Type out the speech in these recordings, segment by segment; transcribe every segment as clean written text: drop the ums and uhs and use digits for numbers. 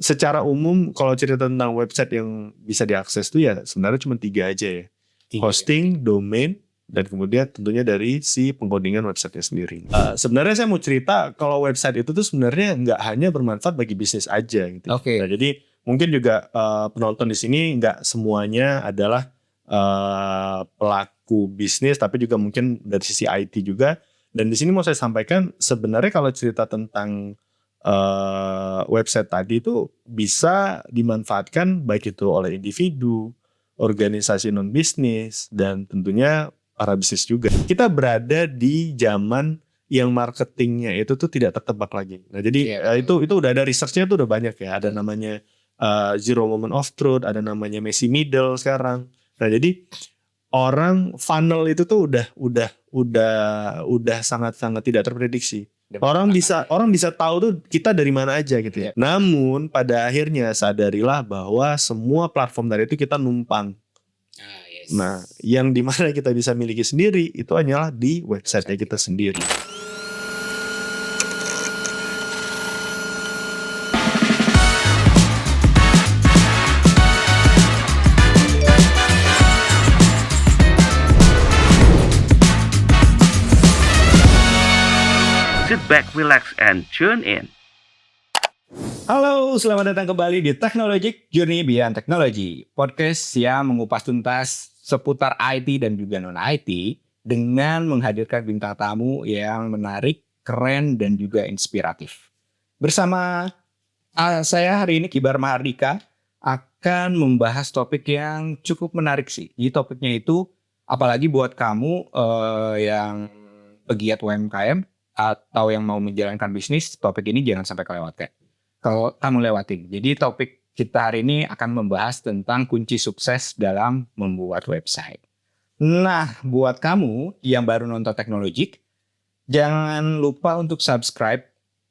secara umum kalau cerita tentang website yang bisa diakses tuh ya sebenarnya cuma 3 aja ya. Hosting, domain, dan kemudian tentunya dari si pengkodingan websitenya sendiri. Sebenarnya saya mau cerita kalau website itu tuh sebenarnya nggak hanya bermanfaat bagi bisnis aja gitu. Oke. Nah, jadi mungkin juga penonton di sini nggak semuanya adalah pelaku bisnis, tapi juga mungkin dari sisi IT juga. Dan di sini mau saya sampaikan sebenarnya kalau cerita tentang website tadi itu bisa dimanfaatkan baik itu oleh individu, organisasi non bisnis, dan tentunya para bisnis juga. Kita berada di zaman yang marketingnya itu tuh tidak tertebak lagi. Nah jadi itu udah ada researchnya tuh udah banyak ya. Ada namanya zero moment of truth, ada namanya messy middle sekarang. Nah jadi orang funnel itu tuh udah sangat-sangat tidak terprediksi. Orang bisa tahu tuh kita dari mana aja gitu ya. Namun pada akhirnya sadarilah bahwa semua platform tadi itu kita numpang. Nah, yang dimana kita bisa miliki sendiri itu hanyalah di website kita sendiri. Sit back, relax, and tune in. Halo, selamat datang kembali di Technologic Journey Beyond Technology, podcast yang mengupas tuntas seputar IT dan juga non-IT dengan menghadirkan bintang tamu yang menarik, keren, dan juga inspiratif. Bersama saya hari ini Kibar Mahardika akan membahas topik yang cukup menarik sih. Jadi topiknya itu apalagi buat kamu yang pegiat UMKM atau yang mau menjalankan bisnis, topik ini jangan sampai kelewatkan. Kalau kamu lewatin. Jadi topik kita hari ini akan membahas tentang kunci sukses dalam membuat website. Nah, buat kamu yang baru nonton Technologic, jangan lupa untuk subscribe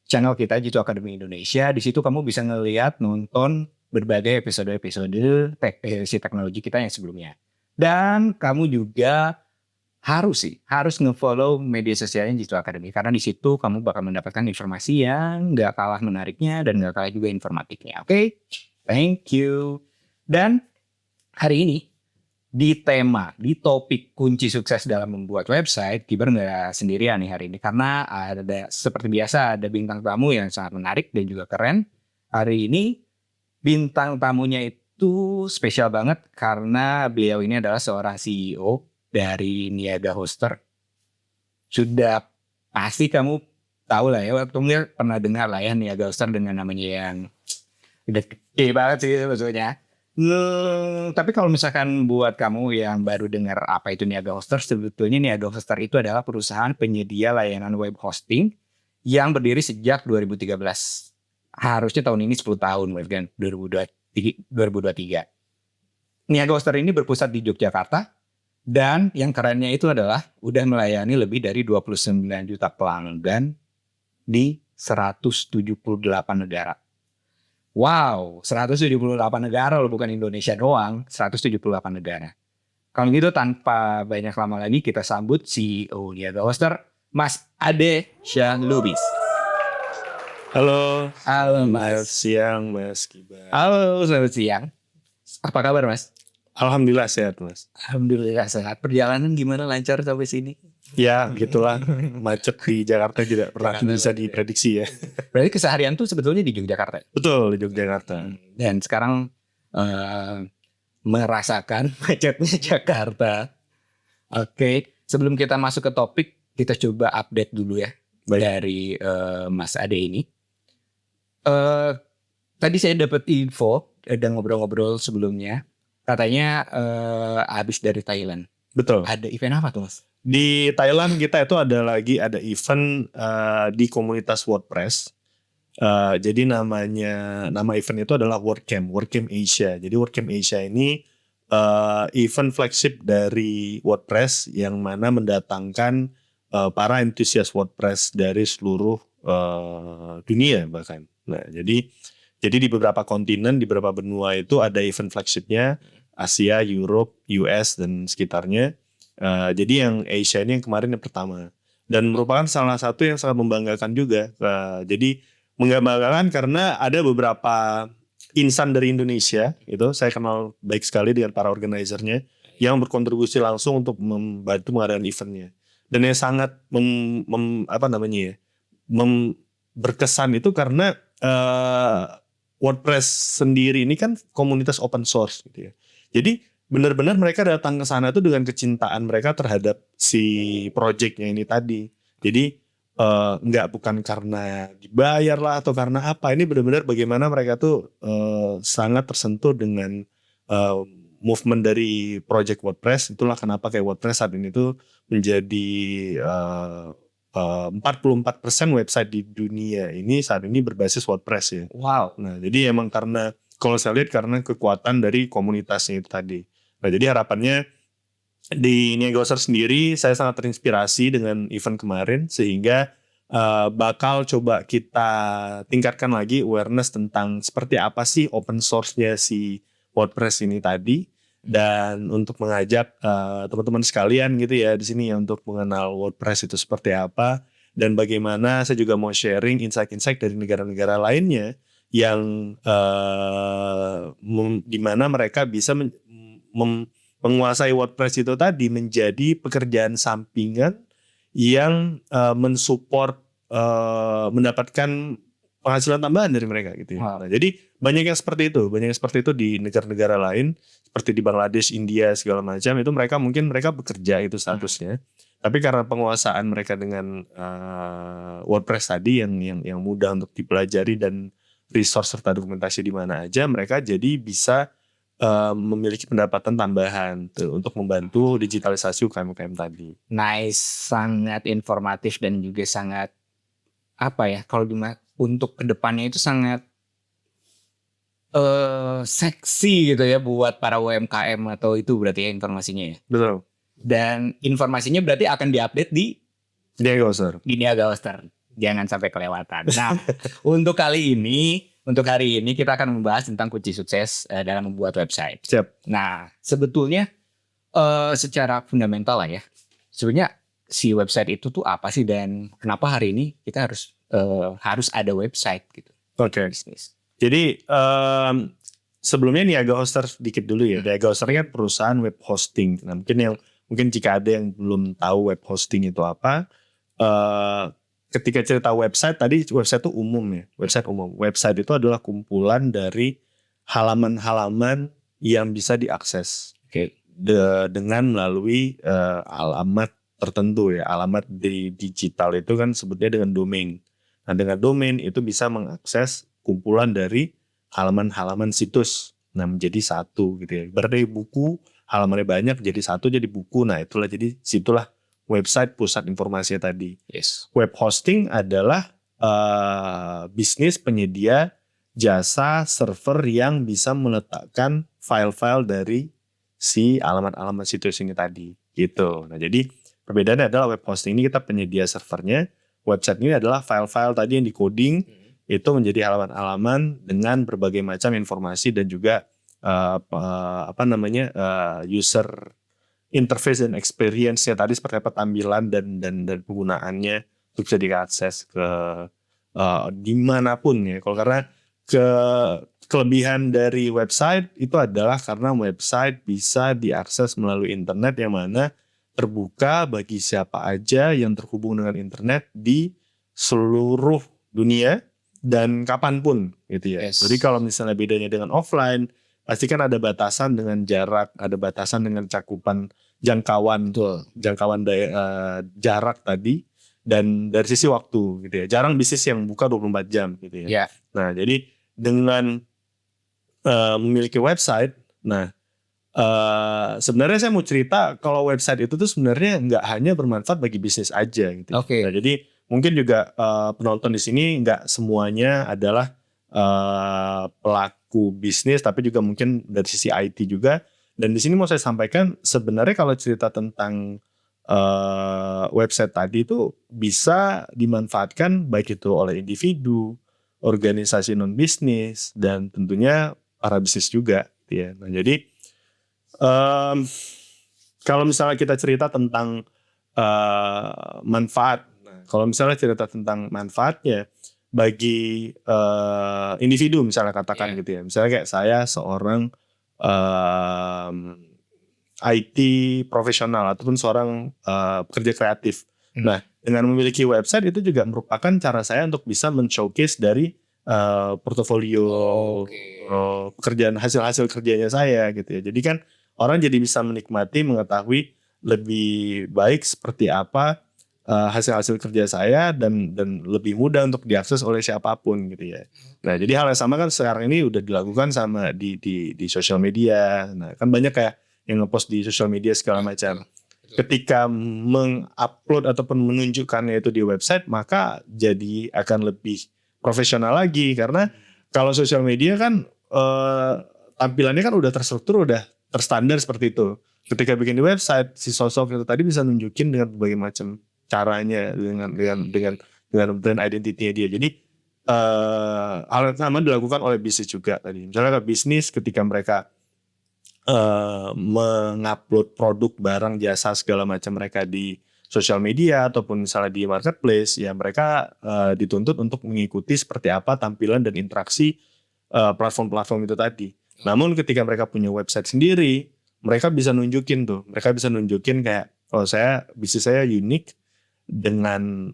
channel kita Jitu Academy Indonesia. Di situ kamu bisa ngelihat, nonton berbagai episode-episode si teknologi kita yang sebelumnya. Dan kamu juga harus nge-follow media sosialnya Jitu Academy, karena di situ kamu bakal mendapatkan informasi yang gak kalah menariknya dan gak kalah juga informatifnya. Oke? Thank you. Dan hari ini di topik kunci sukses dalam membuat website, Kibar gak sendirian nih hari ini, karena ada seperti biasa ada bintang tamu yang sangat menarik dan juga keren. Hari ini bintang tamunya itu spesial banget karena beliau ini adalah seorang CEO dari Niaga Hoster. Sudah pasti kamu tahu lah ya, waktu pernah dengar lah ya Niaga Hoster dengan namanya yang udah gede banget sih maksudnya. Tapi kalau misalkan buat kamu yang baru dengar apa itu Niaga Hoster, sebetulnya Niaga Hoster itu adalah perusahaan penyedia layanan web hosting yang berdiri sejak 2013. Harusnya tahun ini 10 tahun, kan 2023. Niaga Hoster ini berpusat di Yogyakarta. Dan yang kerennya itu adalah udah melayani lebih dari 29 juta pelanggan di 178 negara. Wow, 178 negara loh, bukan Indonesia doang, 178 negara. Kalau gitu tanpa banyak lama lagi kita sambut CEO Niaga Hoster, Mas Ade Syah Lubis. Halo. Halo Mas. Selamat siang Mas Kibar. Halo, selamat siang. Apa kabar Mas? Alhamdulillah sehat Mas. Alhamdulillah sehat. Perjalanan gimana, lancar sampai sini? Ya gitulah, macet di Jakarta tidak pernah bisa diprediksi ya. Berarti keseharian tuh sebetulnya di Yogyakarta? Betul, di Yogyakarta. Dan sekarang merasakan macetnya Jakarta. Oke, sebelum kita masuk ke topik, kita coba update dulu ya. Baik. Dari Mas Ade ini. Tadi saya dapat info, ada ngobrol-ngobrol sebelumnya. Katanya habis dari Thailand. Betul. Ada event apa tuh Mas? Di Thailand kita itu ada event di komunitas WordPress. Jadi nama event itu adalah WordCamp Asia. Jadi WordCamp Asia ini event flagship dari WordPress yang mana mendatangkan para entusias WordPress dari seluruh dunia bahkan. Nah, jadi di beberapa kontinen, di beberapa benua itu ada event flagshipnya, Asia, Europe, US dan sekitarnya. Jadi yang Asia ini yang kemarin yang pertama dan merupakan salah satu yang sangat membanggakan juga. Jadi membanggakan karena ada beberapa insan dari Indonesia itu saya kenal baik sekali dengan para organizernya yang berkontribusi langsung untuk membantu mengadakan eventnya. Dan yang sangat berkesan itu karena WordPress sendiri ini kan komunitas open source gitu ya. Jadi benar-benar mereka datang ke sana tuh dengan kecintaan mereka terhadap si projectnya ini tadi. Jadi bukan karena dibayar lah atau karena apa. Ini benar-benar bagaimana mereka tuh sangat tersentuh dengan movement dari project WordPress. Itulah kenapa kayak WordPress saat ini tuh menjadi 44% website di dunia ini saat ini berbasis WordPress ya. Wow. Nah, jadi emang karena kalau saya lihat karena kekuatan dari komunitasnya itu tadi. Nah, jadi harapannya di Niaga Hoster sendiri saya sangat terinspirasi dengan event kemarin sehingga bakal coba kita tingkatkan lagi awareness tentang seperti apa sih open source-nya si WordPress ini tadi. Dan untuk mengajak teman-teman sekalian gitu ya di sini ya untuk mengenal WordPress itu seperti apa dan bagaimana saya juga mau sharing insight-insight dari negara-negara lainnya yang di mana mereka bisa menguasai WordPress itu tadi menjadi pekerjaan sampingan yang mensupport mendapatkan penghasilan tambahan dari mereka gitu ya. Wow. Nah, jadi banyak yang seperti itu di negara-negara lain seperti di Bangladesh, India segala macam itu mereka bekerja itu statusnya. Tapi karena penguasaan mereka dengan WordPress tadi yang mudah untuk dipelajari dan resource serta dokumentasi di mana aja mereka jadi bisa memiliki pendapatan tambahan tuh, untuk membantu digitalisasi UKM-UKM tadi. Nice, sangat informatif dan juga sangat kalau untuk kedepannya itu sangat seksi gitu ya buat para UMKM atau itu berarti ya informasinya ya. Betul. Dan informasinya berarti akan diupdate di Niaga Hoster. di Niaga Hoster. Jangan sampai kelewatan. Nah, untuk hari ini kita akan membahas tentang kunci sukses dalam membuat website. Siap. Nah, sebetulnya secara fundamental lah ya. Sebenarnya si website itu tuh apa sih dan kenapa hari ini kita harus ada website gitu. Oke. Bisnis. Jadi sebelumnya Niaga Hoster dikit dulu ya. Niaga Hoster kan perusahaan web hosting. Nah, mungkin jika ada yang belum tahu web hosting itu apa, ketika cerita website tadi website itu umum ya. Website umum. Website itu adalah kumpulan dari halaman-halaman yang bisa diakses. Oke. Dengan melalui alamat tertentu ya. Alamat di digital itu kan sebutnya dengan domain. Nah, dengan domain itu bisa mengakses kumpulan dari halaman-halaman situs. Nah, menjadi satu gitu ya. Berarti buku halamannya banyak jadi satu jadi buku. Nah, situlah website pusat informasinya tadi. Yes. Web hosting adalah bisnis penyedia jasa server yang bisa meletakkan file-file dari si alamat-alamat situs ini tadi gitu. Nah, jadi perbedaannya adalah web hosting ini kita penyedia servernya, website ini adalah file-file tadi yang di-coding itu menjadi halaman-halaman dengan berbagai macam informasi dan juga user interface dan experience-nya tadi seperti apa tampilan dan penggunaannya untuk bisa diakses ke dimanapun ya. Kalau karena kelebihan dari website itu adalah karena website bisa diakses melalui internet yang mana terbuka bagi siapa aja yang terhubung dengan internet di seluruh dunia dan kapanpun gitu ya. Yes. Jadi kalau misalnya bedanya dengan offline, pasti kan ada batasan dengan jarak, ada batasan dengan cakupan jangkauan jarak tadi dan dari sisi waktu gitu ya. Jarang bisnis yang buka 24 jam gitu ya. Yeah. Nah, jadi dengan memiliki website, sebenarnya saya mau cerita kalau website itu tuh sebenarnya nggak hanya bermanfaat bagi bisnis aja gitu. Oke. Nah, jadi mungkin juga penonton di sini nggak semuanya adalah pelaku bisnis, tapi juga mungkin dari sisi IT juga. Dan di sini mau saya sampaikan sebenarnya kalau cerita tentang website tadi itu bisa dimanfaatkan baik itu oleh individu, organisasi non bisnis, dan tentunya para bisnis juga. Ya. Nah, jadi kalau misalnya kita cerita tentang manfaat, kalau misalnya cerita tentang manfaatnya, bagi individu misalnya katakan gitu ya. Misalnya kayak saya seorang IT profesional ataupun seorang pekerja kreatif. Nah, dengan memiliki website itu juga merupakan cara saya untuk bisa men-showcase dari portofolio pekerjaan hasil-hasil kerjanya saya gitu ya. Jadi kan orang jadi bisa menikmati, mengetahui lebih baik seperti apa hasil-hasil kerja saya dan lebih mudah untuk diakses oleh siapapun gitu ya. Nah, jadi hal yang sama kan sekarang ini udah dilakukan sama di sosial media. Nah, kan banyak kayak yang ngepost di sosial media segala macam. Ketika mengupload ataupun menunjukkannya itu di website, maka jadi akan lebih profesional lagi karena kalau sosial media kan tampilannya kan udah terstruktur, udah terstandar seperti itu. Ketika bikin di website, si sosok itu tadi bisa nunjukin dengan berbagai macam caranya dengan brand identity-nya dia. Jadi hal yang sama dilakukan oleh bisnis juga tadi. Misalnya bisnis ketika mereka mengupload produk, barang, jasa segala macam mereka di sosial media ataupun misalnya di marketplace, ya mereka dituntut untuk mengikuti seperti apa tampilan dan interaksi platform-platform itu tadi. Namun ketika mereka punya website sendiri, mereka bisa nunjukin kayak bisnis saya unik dengan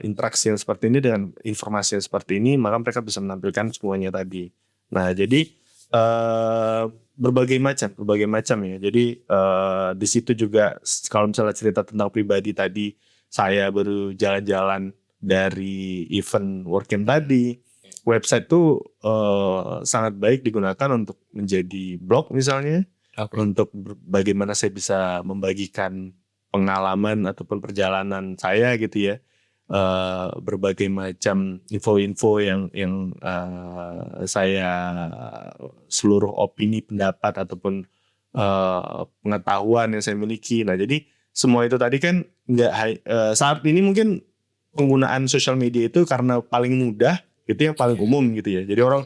interaksi yang seperti ini, dengan informasi yang seperti ini, maka mereka bisa menampilkan semuanya tadi. Nah, jadi berbagai macam ya. Jadi di situ juga kalau misalnya cerita tentang pribadi tadi, saya baru jalan-jalan dari event WordCamp tadi. Website tuh sangat baik digunakan untuk menjadi blog misalnya, untuk bagaimana saya bisa membagikan pengalaman ataupun perjalanan saya gitu ya. Berbagai macam info-info yang saya seluruh opini, pendapat ataupun pengetahuan yang saya miliki. Nah, jadi semua itu tadi kan saat ini mungkin penggunaan sosial media itu karena paling mudah, itu yang paling umum gitu ya. Jadi orang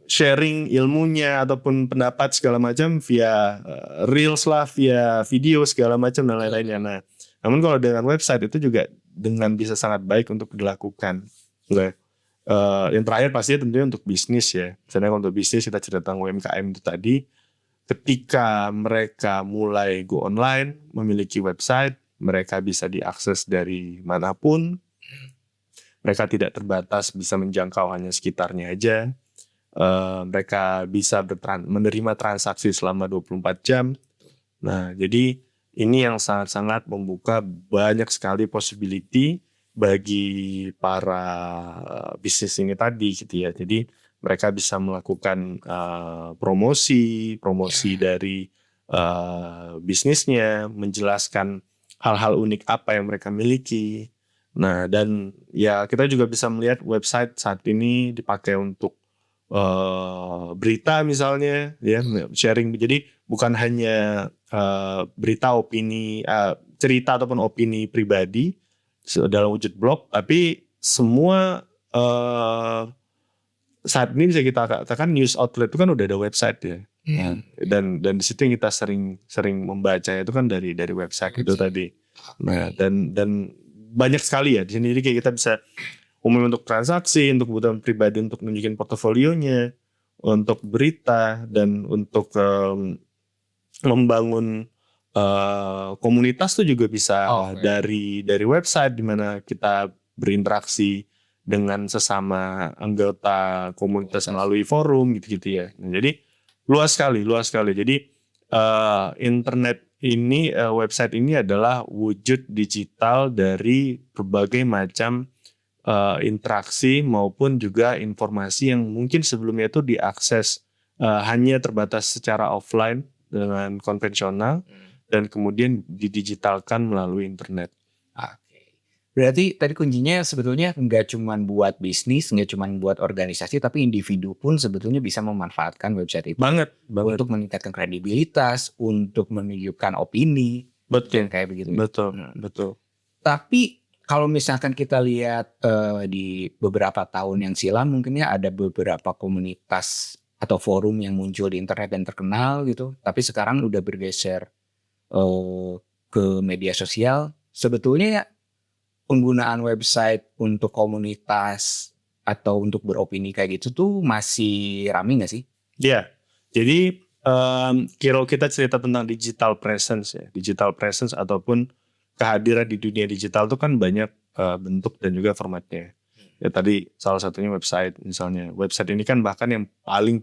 sharing ilmunya ataupun pendapat segala macam via reels lah, via video segala macam dan lain-lainnya. Nah, namun kalau dengan website itu juga dengan bisa sangat baik untuk dilakukan. Yang terakhir pastinya tentunya untuk bisnis ya. Misalnya kalau untuk bisnis kita cerita tentang UMKM itu tadi, ketika mereka mulai go online, memiliki website, mereka bisa diakses dari manapun. Mereka tidak terbatas bisa menjangkau hanya sekitarnya aja. Mereka bisa menerima transaksi selama 24 jam. Nah, jadi ini yang sangat-sangat membuka banyak sekali possibility bagi para bisnis ini tadi gitu ya. Jadi mereka bisa melakukan promosi dari bisnisnya, menjelaskan hal-hal unik apa yang mereka miliki. Nah, dan ya kita juga bisa melihat website saat ini dipakai untuk berita misalnya ya, sharing. Jadi bukan hanya berita, opini, cerita ataupun opini pribadi dalam wujud blog, tapi semua saat ini bisa kita katakan news outlet itu kan udah ada website ya. Dan di situ yang kita sering membaca itu kan dari website itu tadi. Nah, dan banyak sekali ya di sini. Jadi kayak kita bisa umum untuk transaksi, untuk kebutuhan pribadi, untuk nunjukin portofolionya, untuk berita, dan untuk membangun komunitas tuh juga bisa dari website, di mana kita berinteraksi dengan sesama anggota komunitas melalui forum gitu-gitu ya. Nah, jadi luas sekali. Jadi internet ini, website ini adalah wujud digital dari berbagai macam interaksi maupun juga informasi yang mungkin sebelumnya itu diakses hanya terbatas secara offline dengan konvensional dan kemudian didigitalkan melalui internet. Berarti tadi kuncinya sebetulnya nggak cuma buat bisnis, nggak cuma buat organisasi, tapi individu pun sebetulnya bisa memanfaatkan website itu. Banget. Untuk meningkatkan kredibilitas, untuk menunjukkan opini. Betul. Kayak begitu. Betul. Tapi kalau misalkan kita lihat di beberapa tahun yang silam, mungkinnya ada beberapa komunitas atau forum yang muncul di internet dan terkenal gitu. Tapi sekarang udah bergeser ke media sosial. Sebetulnya penggunaan website untuk komunitas atau untuk beropini kayak gitu tuh masih rame nggak sih? Iya. Jadi kalau kita cerita tentang digital presence ya, digital presence ataupun kehadiran di dunia digital itu kan banyak bentuk dan juga formatnya. Ya tadi salah satunya website misalnya. Website ini kan bahkan yang paling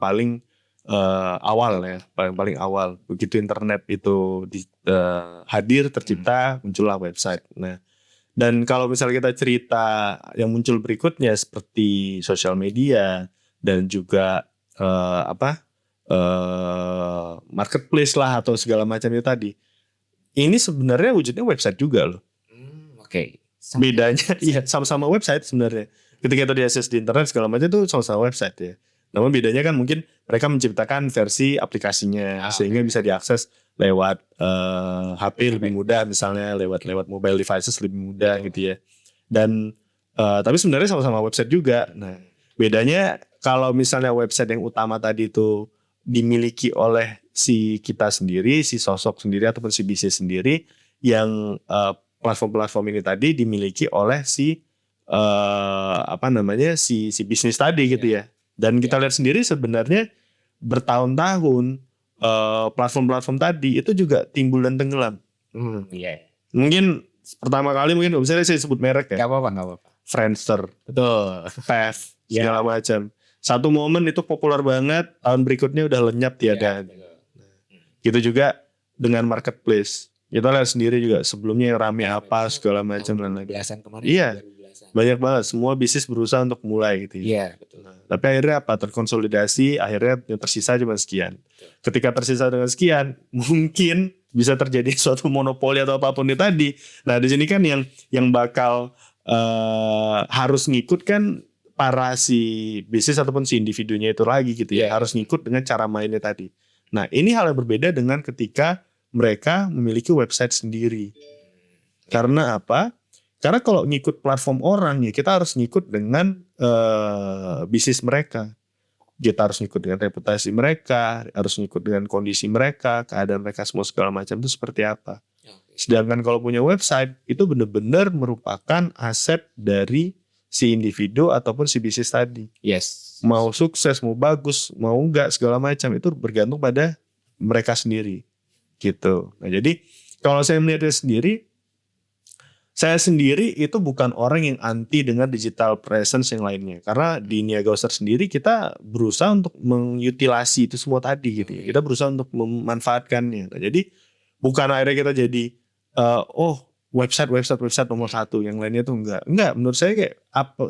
awal ya, paling awal. Begitu internet itu hadir, tercipta, muncullah website. Nah, dan kalau misalnya kita cerita yang muncul berikutnya seperti sosial media dan juga marketplace lah atau segala macam itu tadi. Ini sebenarnya wujudnya website juga loh. Oke. Bedanya iya sama-sama website sebenarnya. Ketika itu diakses di internet segala macam itu sama-sama website ya. Namun bedanya kan mungkin mereka menciptakan versi aplikasinya sehingga bisa diakses lewat HP lebih mudah misalnya lewat mobile devices lebih mudah gitu ya. Dan tapi sebenarnya sama-sama website juga. Nah, bedanya kalau misalnya website yang utama tadi itu dimiliki oleh si kita sendiri, si sosok sendiri ataupun si bisnis sendiri, yang platform-platform ini tadi dimiliki oleh si si bisnis tadi gitu ya. Dan kita lihat sendiri sebenarnya bertahun-tahun platform-platform tadi itu juga timbul dan tenggelam. Mungkin pertama kali mungkin misalnya saya sebut merek ya. Gak apa-apa. Friendster, Betul. Path, segala macam. Satu momen itu populer banget, tahun berikutnya udah lenyap tiada. Gitu juga dengan marketplace. Kita lihat sendiri juga sebelumnya yang rame apa segala macam dan lain-lain. Kemarin. Iya, banyak banget. Semua bisnis berusaha untuk mulai gitu. Iya, betul. Tapi akhirnya apa? Terkonsolidasi. Akhirnya yang tersisa cuma sekian. Ketika tersisa dengan sekian, mungkin bisa terjadi suatu monopoli atau apapun itu tadi. Nah di sini kan yang bakal harus ngikut kan para si bisnis ataupun si individunya itu lagi gitu ya. Harus ngikut dengan cara mainnya tadi. Nah ini hal yang berbeda dengan ketika mereka memiliki website sendiri. Karena apa? Karena kalau ngikut platform orang ya kita harus ngikut dengan bisnis mereka. Kita harus ngikut dengan reputasi mereka, harus ngikut dengan kondisi mereka, keadaan mereka semua segala macam itu seperti apa. Sedangkan kalau punya website itu benar-benar merupakan aset dari si individu ataupun si bisnis tadi. Yes. Mau sukses, mau bagus, mau enggak segala macam itu bergantung pada mereka sendiri. Gitu. Nah, jadi kalau saya melihatnya sendiri, saya sendiri itu bukan orang yang anti dengan digital presence yang lainnya. Karena di Niaga Hosters sendiri kita berusaha untuk mengutilasi itu semua tadi gitu ya. Kita berusaha untuk memanfaatkannya. Nah, jadi bukan akhirnya kita jadi website nomor satu, yang lainnya tuh enggak. Menurut saya kayak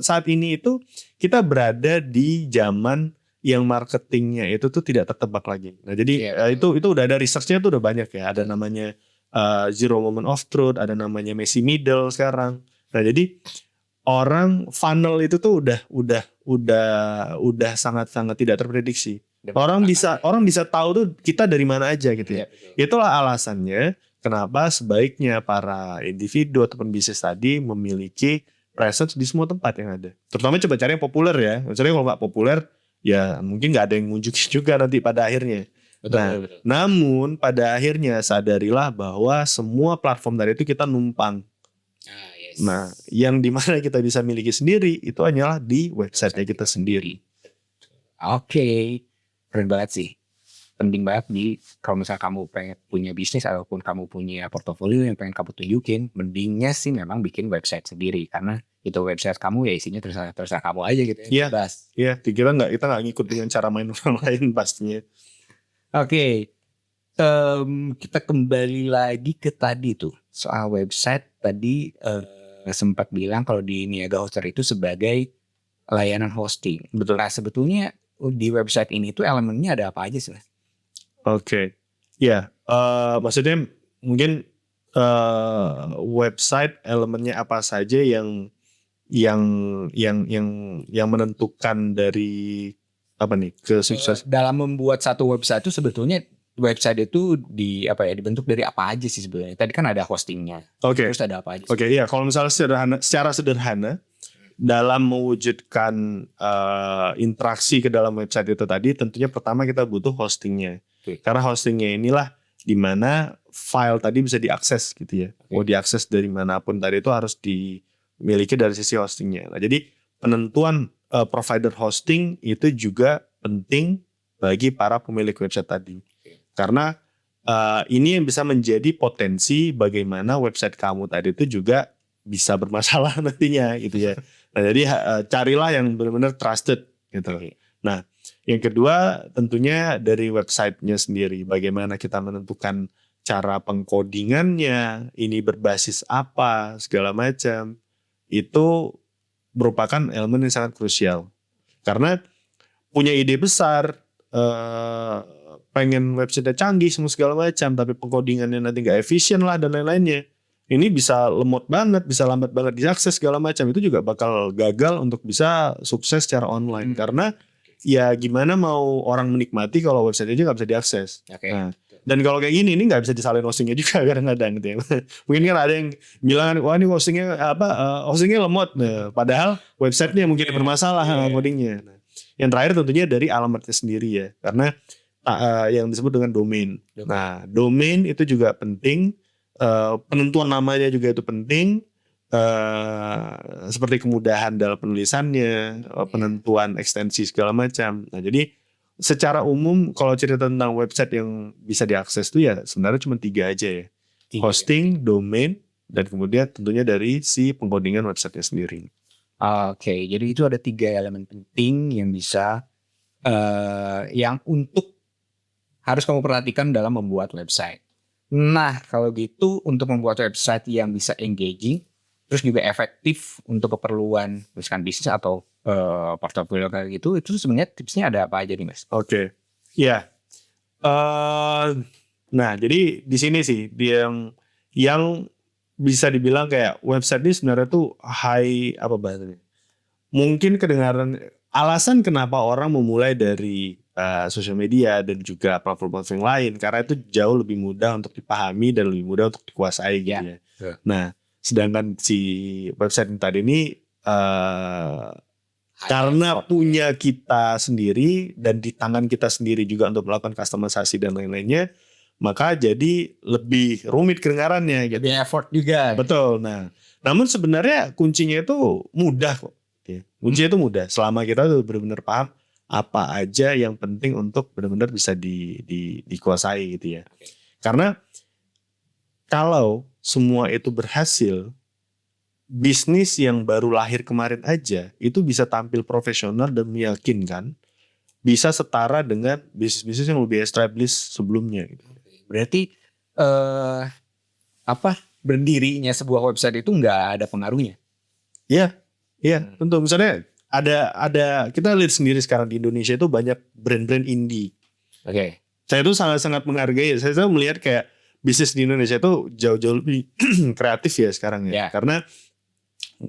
saat ini itu kita berada di zaman yang marketingnya itu tuh tidak tertebak lagi. Nah jadi itu udah ada researchnya tuh udah banyak ya. Ada namanya zero moment of truth, ada namanya messy middle sekarang. Nah jadi orang funnel itu tuh udah sangat tidak terprediksi. Orang bisa tahu tuh kita dari mana aja gitu ya. Itulah alasannya kenapa sebaiknya para individu ataupun bisnis tadi memiliki presence di semua tempat yang ada. Terutama coba cari yang populer ya. Misalnya kalau nggak populer, ya mungkin nggak ada yang ngunjukin juga nanti pada akhirnya. Betul. Namun pada akhirnya sadarilah bahwa semua platform tadi itu kita numpang. Nah, yang dimana kita bisa miliki sendiri itu hanyalah di website kita sendiri. Oke, keren banget sih. Penting banget kalau misalnya kamu pengen punya bisnis ataupun kamu punya portofolio yang pengen kamu tunjukin, mendingnya sih memang bikin website sendiri karena itu website kamu ya isinya terserah kamu aja gitu ya. Iya, kita nggak ngikut dengan cara main orang lain pastinya. Oke, kita kembali lagi ke tadi tuh soal website tadi sempat bilang kalau di Niaga Hoster itu sebagai layanan hosting. Betul. Nah sebetulnya di website ini tuh elemennya ada apa aja sih? Oke, ya, maksudnya mungkin website elemennya apa saja yang menentukan dari apa nih kesuksesan dalam membuat satu website itu sebetulnya website itu dibentuk dari apa aja sih sebenarnya? Tadi kan ada hostingnya. Terus ada apa aja? Oke, iya kalau misalnya secara sederhana dalam mewujudkan interaksi ke dalam website itu tadi tentunya pertama kita butuh hostingnya. Karena hostingnya inilah di mana file tadi bisa diakses gitu ya. Mau diakses dari manapun tadi itu harus miliki dari sisi hostingnya. Nah, jadi penentuan provider hosting itu juga penting bagi para pemilik website tadi. Karena ini yang bisa menjadi potensi bagaimana website kamu tadi itu juga bisa bermasalah nantinya gitu ya. Nah, jadi carilah yang benar-benar trusted gitu. Nah, yang kedua tentunya dari websitenya sendiri. Bagaimana kita menentukan cara pengkodingannya, ini berbasis apa, segala macam. Itu merupakan elemen yang sangat krusial. Karena punya ide besar, pengen website canggih semua segala macam, tapi pengkodingannya nanti nggak efisien lah dan lain-lainnya. Ini bisa lemot banget, bisa lambat banget diakses segala macam. Itu juga bakal gagal untuk bisa sukses secara online. Karena ya gimana mau orang menikmati kalau website aja nggak bisa diakses. Nah, dan kalau kayak gini ini nggak bisa disalahin hostingnya juga kadang-kadang gitu ya. Mungkin kan ada yang bilang wah ini hostingnya lemot. Nah, padahal websitenya mungkin bermasalah codingnya. Nah, yang terakhir tentunya dari alamatnya sendiri ya, karena yang disebut dengan domain. Nah, domain itu juga penting. Penentuan namanya juga itu penting. Seperti kemudahan dalam penulisannya, penentuan ekstensi segala macam. Nah, jadi secara umum kalau cerita tentang website yang bisa diakses itu ya sebenarnya cuma 3 aja ya. Hosting, domain, dan kemudian tentunya dari si pengkodingan websitenya sendiri. Oke, jadi itu ada 3 elemen penting yang bisa yang untuk harus kamu perhatikan dalam membuat website. Nah, kalau gitu untuk membuat website yang bisa engaging, terus juga efektif untuk keperluan misalkan bisnis atau portofolio kayak gitu, itu sebenarnya tipsnya ada apa aja nih Mas? Oke, ya. Nah, jadi di sini sih dia yang bisa dibilang kayak website ini sebenarnya tuh high apa bahasanya? Mungkin kedengaran alasan kenapa orang memulai dari sosial media dan juga platform-platform yang lain karena itu jauh lebih mudah untuk dipahami dan lebih mudah untuk dikuasai gitu ya. Nah, sedangkan si website tadi ini karena punya kita sendiri dan di tangan kita sendiri juga untuk melakukan customisasi dan lain-lainnya, maka jadi lebih rumit kedengarannya gitu. Lebih effort juga. Betul. Nah, namun sebenarnya kuncinya itu mudah kok. Kuncinya itu mudah selama kita tuh benar-benar paham apa aja yang penting untuk benar-benar bisa dikuasai gitu ya. Karena kalau semua itu berhasil, bisnis yang baru lahir kemarin aja itu bisa tampil profesional dan meyakinkan, bisa setara dengan bisnis-bisnis yang lebih established sebelumnya. Berarti berdirinya sebuah website itu nggak ada pengaruhnya? Iya, tentu. Misalnya ada kita lihat sendiri sekarang di Indonesia itu banyak brand-brand indie. Oke. Saya itu sangat-sangat menghargai. Saya melihat kayak bisnis di Indonesia itu jauh-jauh lebih kreatif ya sekarang ya. Karena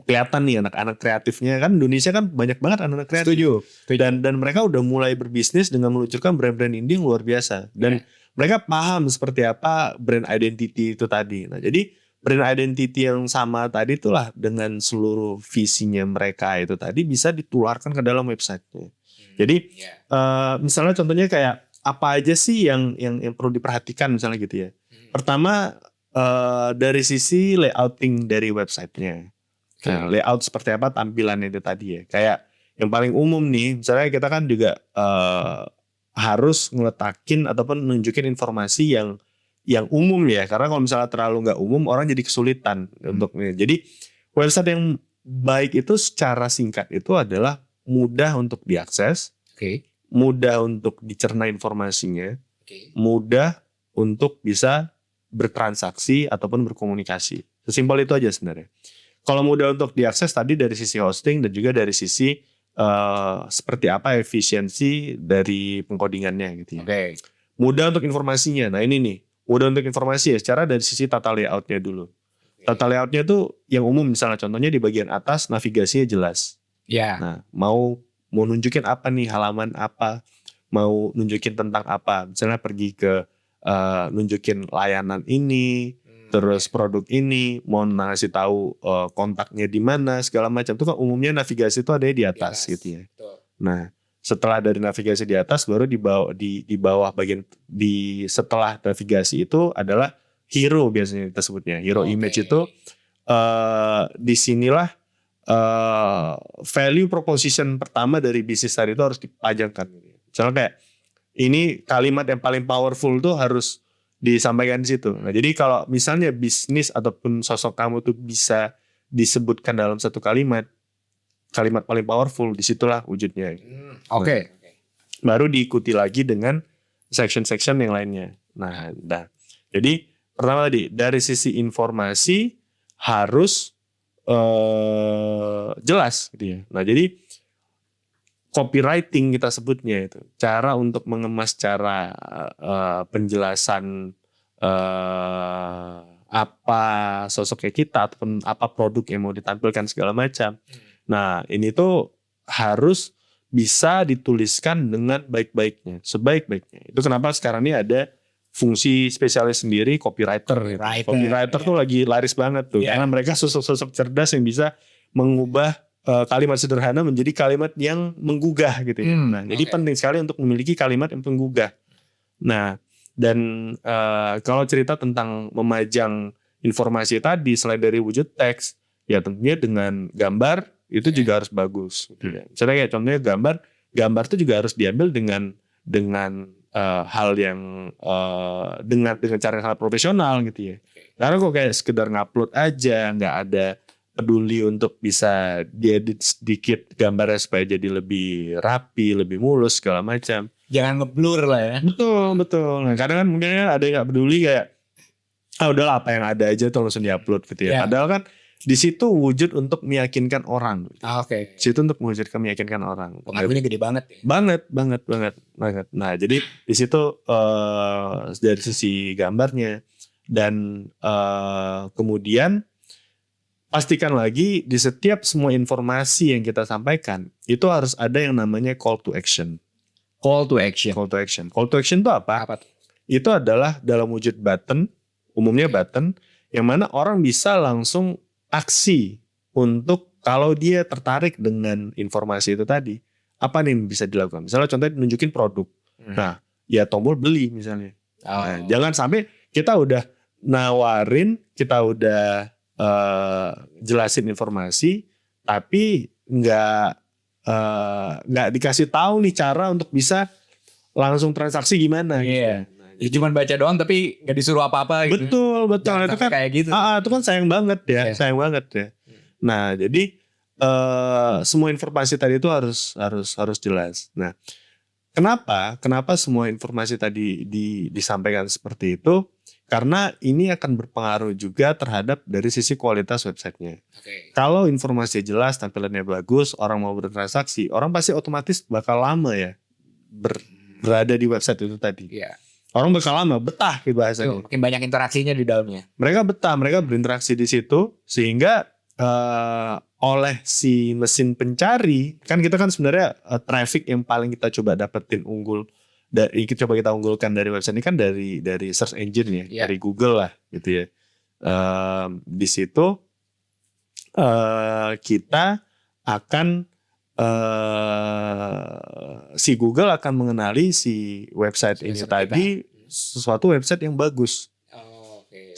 kelihatan nih anak-anak kreatifnya kan Indonesia kan banyak banget anak-anak kreatif. Setuju. Dan mereka udah mulai berbisnis dengan meluncurkan brand-brand indie yang luar biasa. Dan mereka paham seperti apa brand identity itu tadi. Nah, jadi brand identity yang sama tadi itulah dengan seluruh visinya mereka itu tadi bisa ditularkan ke dalam website-nya. Jadi misalnya contohnya kayak apa aja sih yang perlu diperhatikan misalnya gitu ya. Pertama dari sisi layouting dari website-nya. Nah, layout seperti apa tampilannya itu tadi ya. Kayak yang paling umum nih, misalnya kita kan juga harus ngeletakin ataupun nunjukin informasi yang umum ya. Karena kalau misalnya terlalu nggak umum, orang jadi kesulitan untuk. Jadi website yang baik itu secara singkat itu adalah mudah untuk diakses, mudah untuk dicerna informasinya, mudah untuk bisa bertransaksi ataupun berkomunikasi. Sesimpel itu aja sebenarnya. Kalau mudah untuk diakses tadi dari sisi hosting dan juga dari sisi seperti apa efisiensi dari pengkodingannya gitu ya. Mudah untuk informasinya. Nah ini nih, mudah untuk informasi ya secara dari sisi tata layoutnya dulu. Tata layoutnya tuh yang umum misalnya contohnya di bagian atas navigasinya jelas. Nah mau nunjukin apa nih halaman apa, mau nunjukin tentang apa. Misalnya pergi ke nunjukin layanan ini. Terus produk ini mau ngasih tahu kontaknya di mana segala macam itu kan umumnya navigasi itu ada di atas gitu ya. Nah setelah dari navigasi di atas baru di bawah bagian setelah navigasi itu adalah hero biasanya kita sebutnya hero image itu disinilah value proposition pertama dari bisnis tadi itu harus dipajangkan. Misalnya kayak ini kalimat yang paling powerful tuh harus disampaikan di situ. Nah, jadi kalau misalnya bisnis ataupun sosok kamu tuh bisa disebutkan dalam satu kalimat paling powerful, disitulah wujudnya. Oke. Baru diikuti lagi dengan section-section yang lainnya. Nah, jadi pertama tadi dari sisi informasi harus jelas gitu ya. Nah, jadi copywriting kita sebutnya itu cara untuk mengemas cara penjelasan apa sosoknya kita ataupun apa produk yang mau ditampilkan segala macam. Nah, ini tuh harus bisa dituliskan dengan baik-baiknya, sebaik-baiknya. Itu kenapa sekarang ini ada fungsi spesialis sendiri copywriter. Copywriter tuh lagi laris banget tuh karena mereka sosok-sosok cerdas yang bisa mengubah kalimat sederhana menjadi kalimat yang menggugah gitu ya. Nah, jadi penting sekali untuk memiliki kalimat yang menggugah. Nah, dan kalau cerita tentang memajang informasi tadi selain dari wujud teks, ya tentunya dengan gambar itu juga harus bagus. Gitu ya. Misalnya kayak contohnya gambar itu juga harus diambil dengan hal yang dengan cara yang sangat profesional gitu ya. Karena kok kayak sekedar ngupload aja, nggak ada peduli untuk bisa diedit sedikit gambarnya supaya jadi lebih rapi, lebih mulus segala macam. Jangan ngeblur lah ya. Betul. Nah, kadang kan mungkin ada yang nggak peduli kayak udahlah apa yang ada aja tuh langsung diupload gitu ya. Padahal kan di situ wujud untuk meyakinkan orang. Oke. Di situ untuk mewujudkan meyakinkan orang. Pengaruhnya gede banget ya. Banget. Nah, jadi di situ dari sisi gambarnya dan kemudian pastikan lagi di setiap semua informasi yang kita sampaikan itu harus ada yang namanya call to action. Call to action. Call to action itu apa? Apa tuh? Itu adalah dalam wujud button, umumnya button, yang mana orang bisa langsung aksi untuk kalau dia tertarik dengan informasi itu tadi, apa nih yang bisa dilakukan? Misalnya contohnya nunjukin produk. Nah, ya tombol beli misalnya. Nah, jangan sampai kita udah nawarin, kita udah jelasin informasi, tapi nggak dikasih tahu nih cara untuk bisa langsung transaksi gimana. Iya. Gitu. Cuman baca doang tapi nggak disuruh apa-apa gitu. Betul. Itu kan kayak gitu. Itu kan sayang banget ya. Nah, jadi semua informasi tadi itu harus jelas. Nah, kenapa semua informasi tadi disampaikan seperti itu? Karena ini akan berpengaruh juga terhadap dari sisi kualitas websitenya. Kalau informasi jelas, tampilannya bagus, orang mau bertransaksi, orang pasti otomatis bakal lama ya berada di website itu tadi. Iya. Orang bakal lama betah gitu bahasanya. Makin banyak interaksinya di dalamnya. Mereka betah, mereka berinteraksi di situ sehingga oleh si mesin pencari, kan kita kan sebenarnya traffic yang paling kita coba dapetin coba kita unggulkan dari website ini kan dari search engine ya, dari Google lah gitu ya. Di situ kita akan si Google akan mengenali si website ini tadi sesuatu website yang bagus.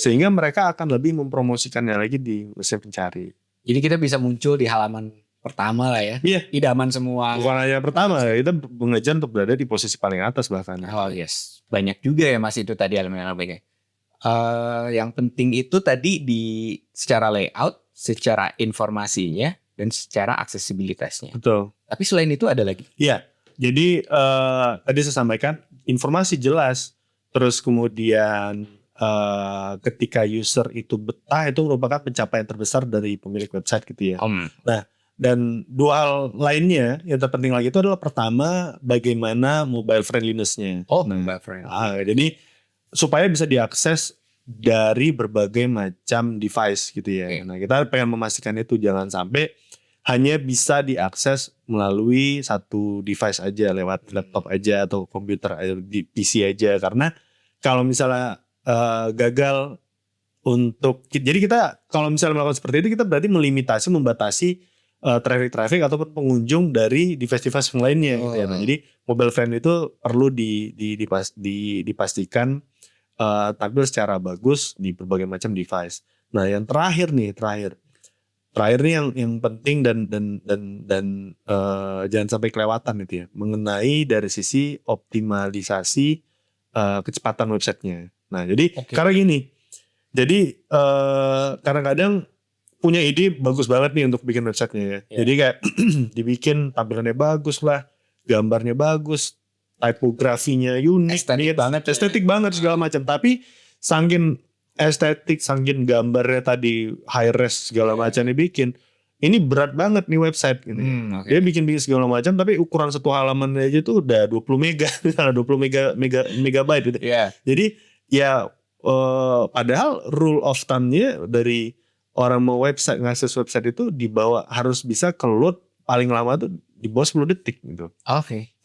Sehingga mereka akan lebih mempromosikannya lagi di mesin pencari. Jadi kita bisa muncul di halaman pertama lah ya. Iya. Idaman semua. Bukan hanya pertama, kita mengejar untuk berada di posisi paling atas bahkan. Oh yes. Banyak juga ya Mas itu tadi elemen-elemennya. Yang penting itu tadi secara layout, secara informasinya, dan secara aksesibilitasnya. Betul. Tapi selain itu ada lagi? Iya. Jadi tadi saya sampaikan informasi jelas. Terus kemudian ketika user itu betah, itu merupakan pencapaian terbesar dari pemilik website gitu ya. Nah, dan dua hal lainnya yang terpenting lagi itu adalah pertama bagaimana mobile friendliness-nya. Mobile friendly. Jadi supaya bisa diakses dari berbagai macam device gitu ya. Nah, kita pengen memastikan itu jangan sampai hanya bisa diakses melalui satu device aja, lewat laptop aja atau komputer di PC aja. Karena kalau misalnya gagal jadi kita kalau misalnya melakukan seperti itu, kita berarti membatasi traffic ataupun pengunjung dari device-device yang lainnya. Gitu ya. Nah, jadi mobile friendly itu perlu dipastikan tampil secara bagus di berbagai macam device. Nah, yang terakhir terakhir nih yang penting dan jangan sampai kelewatan itu ya, mengenai dari sisi optimalisasi kecepatan websitenya. Nah jadi karena gini, jadi kadang-kadang punya ide bagus banget nih untuk bikin websitenya ya. Jadi kayak dibikin tampilannya bagus lah, gambarnya bagus, tipografinya unik, estetik banget segala macam. Tapi saking estetik, saking gambarnya tadi high res segala macam dibikin, ini berat banget nih website gitu. Dia bikin segala macam tapi ukuran satu halaman aja tuh udah 20 mega, 20 megabyte gitu. Jadi ya padahal rule of thumb-nya dari orang mau website, ngakses website itu di bawah, harus bisa ke load paling lama tuh di bawah 10 detik gitu.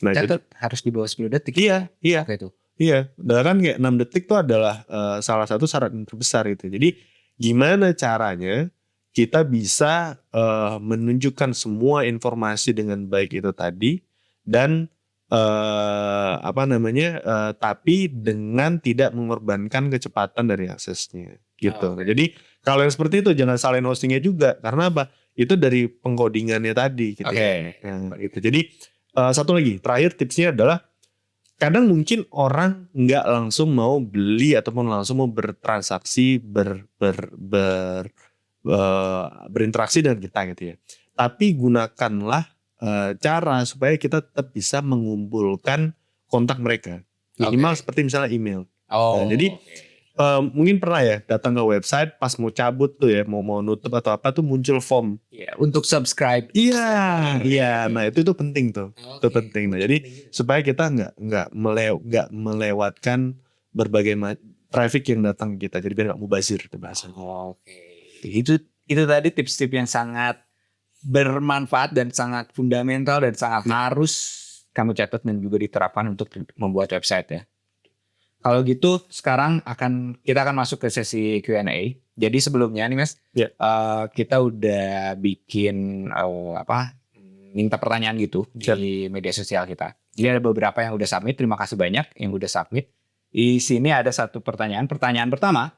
Nah, Catat harus di bawah 10 detik. Iya. Oke tuh. Iya, bahkan kayak 6 detik tuh adalah salah satu syarat yang terbesar itu. Jadi gimana caranya kita bisa menunjukkan semua informasi dengan baik itu tadi, dan tapi dengan tidak mengorbankan kecepatan dari aksesnya gitu. Jadi kalau yang seperti itu jangan salahin hostingnya juga, karena apa? Itu dari pengkodingannya tadi gitu. Gitu. Jadi satu lagi terakhir tipsnya adalah, kadang mungkin orang nggak langsung mau beli ataupun langsung mau bertransaksi berinteraksi dengan kita gitu ya. Tapi gunakanlah cara supaya kita tetap bisa mengumpulkan kontak mereka. Minimal seperti misalnya email. Jadi mungkin pernah ya datang ke website pas mau cabut tuh ya, mau nutup atau apa tuh muncul form. Untuk subscribe. Iya. Nah itu penting tuh. Itu penting. Nah jadi supaya kita nggak melewatkan berbagai traffic yang datang ke kita. Jadi biar nggak mubazir itu bahasanya. Itu tadi tips-tips yang sangat bermanfaat dan sangat fundamental dan sangat harus kamu catat dan juga diterapkan untuk membuat website ya. Kalau gitu sekarang kita akan masuk ke sesi Q&A. Jadi sebelumnya nih Mas, kita udah bikin minta pertanyaan gitu di media sosial kita. Jadi ada beberapa yang udah submit. Terima kasih banyak yang udah submit. Di sini ada satu pertanyaan. Pertanyaan pertama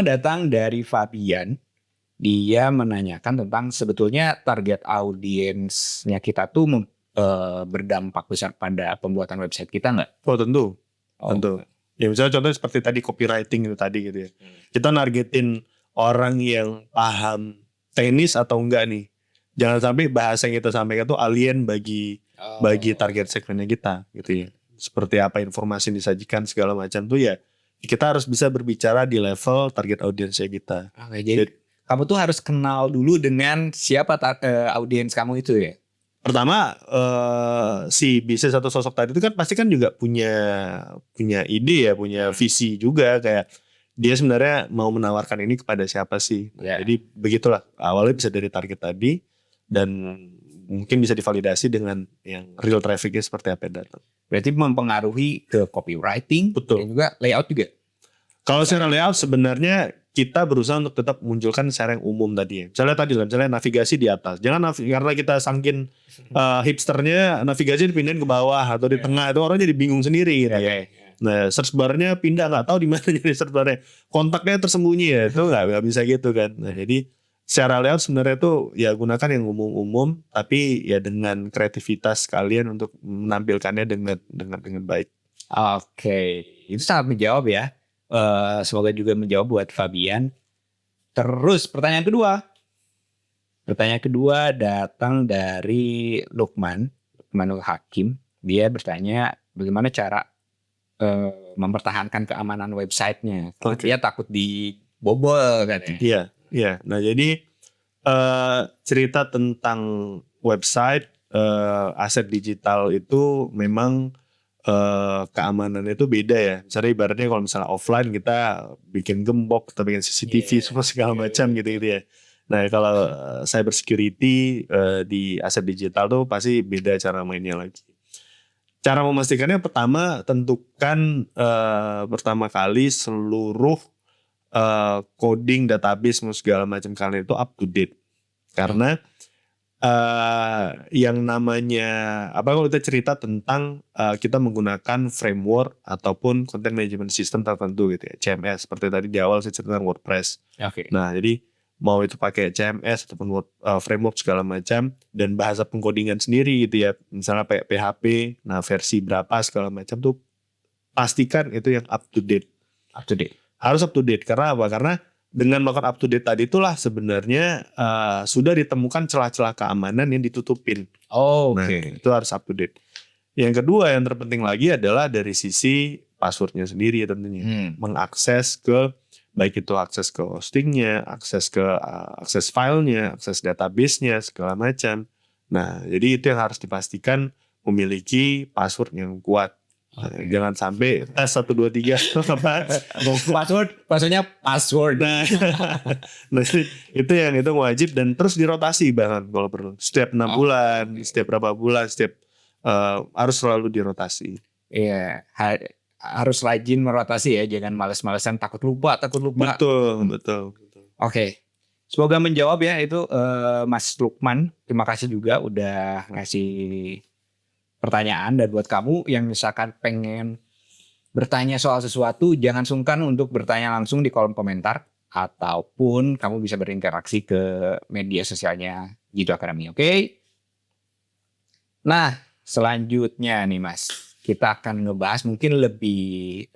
datang dari Fabian. Dia menanyakan tentang sebetulnya target audiensnya kita tuh berdampak besar pada pembuatan website kita nggak? Oh tentu. Ya misalnya contohnya seperti tadi copywriting itu tadi gitu ya. Kita nargetin orang yang paham tenis atau enggak nih. Jangan sampai bahasa yang kita sampaikan itu alien bagi target segmennya kita gitu ya. Seperti apa informasi yang disajikan segala macam tuh ya. Kita harus bisa berbicara di level target audiensnya kita. Jadi kamu tuh harus kenal dulu dengan siapa audiens kamu itu ya. Pertama si bisnis atau sosok tadi itu kan pasti kan juga punya ide ya, punya visi juga, kayak dia sebenarnya mau menawarkan ini kepada siapa sih. Jadi begitulah, awalnya bisa dari target tadi dan mungkin bisa divalidasi dengan yang real trafficnya seperti apa yang datang. Berarti mempengaruhi ke copywriting. Betul. Dan juga layout juga. Kalau secara layout sebenarnya kita berusaha untuk tetap munculkan secara yang umum tadi ya. Misalnya navigasi di atas. Jangan karena kita saking hipsternya navigasi dipindahin ke bawah atau di tengah, itu orang jadi bingung sendiri gitu. Nah, search bar-nya pindah, nggak tahu di mana jadi search bar-nya. Kontaknya tersembunyi ya. Itu nggak bisa gitu kan. Nah, jadi secara layout sebenarnya tuh ya gunakan yang umum-umum, tapi ya dengan kreativitas kalian untuk menampilkannya dengan baik. Oke, itu sangat menjawab ya. Semoga juga menjawab buat Fabian. Terus pertanyaan kedua datang dari Lukmanul Hakim. Dia bertanya bagaimana cara mempertahankan keamanan websitenya. Dia takut dibobol katanya. Iya. Nah jadi cerita tentang website aset digital itu memang keamanannya itu beda ya. Misalnya ibaratnya kalau misalnya offline kita bikin gembok, kita bikin CCTV semua segala macam gitu ya. Nah kalau cyber security di aset digital tuh pasti beda cara mainnya lagi. Cara memastikannya pertama tentukan pertama kali seluruh coding database segala macam kalian itu up to date. Karena yang namanya kalau kita cerita tentang kita menggunakan framework ataupun content management system tertentu gitu ya, CMS, seperti tadi di awal saya cerita tentang WordPress. Okay. Nah jadi mau itu pakai CMS ataupun framework segala macam, dan bahasa pengkodingan sendiri gitu ya, misalnya kayak PHP, nah versi berapa segala macam tuh pastikan itu yang up to date. Up to date. Harus up to date, karena apa? Karena dengan melakukan up to date tadi itulah sebenarnya sudah ditemukan celah-celah keamanan yang ditutupin. Nah, itu harus up to date. Yang kedua yang terpenting lagi adalah dari sisi passwordnya sendiri ya tentunya. Mengakses ke, baik itu akses ke hostingnya, akses ke akses filenya, akses database-nya, segala macam. Nah, jadi itu yang harus dipastikan memiliki password yang kuat. Jangan sampai tes 1, 2, 3 Passwordnya password. Nah, itu yang itu wajib dan terus dirotasi bahkan kalau perlu. Setiap 6 bulan, setiap berapa bulan, setiap harus selalu dirotasi. Iya, harus rajin merotasi ya, jangan males-malesan takut lupa. Betul. Oke. Semoga menjawab ya itu Mas Lukman. Terima kasih juga udah ngasih pertanyaan, dan buat kamu yang misalkan pengen bertanya soal sesuatu, jangan sungkan untuk bertanya langsung di kolom komentar ataupun kamu bisa berinteraksi ke media sosialnya Jitu Academy, oke? Nah, selanjutnya nih Mas, kita akan ngebahas mungkin lebih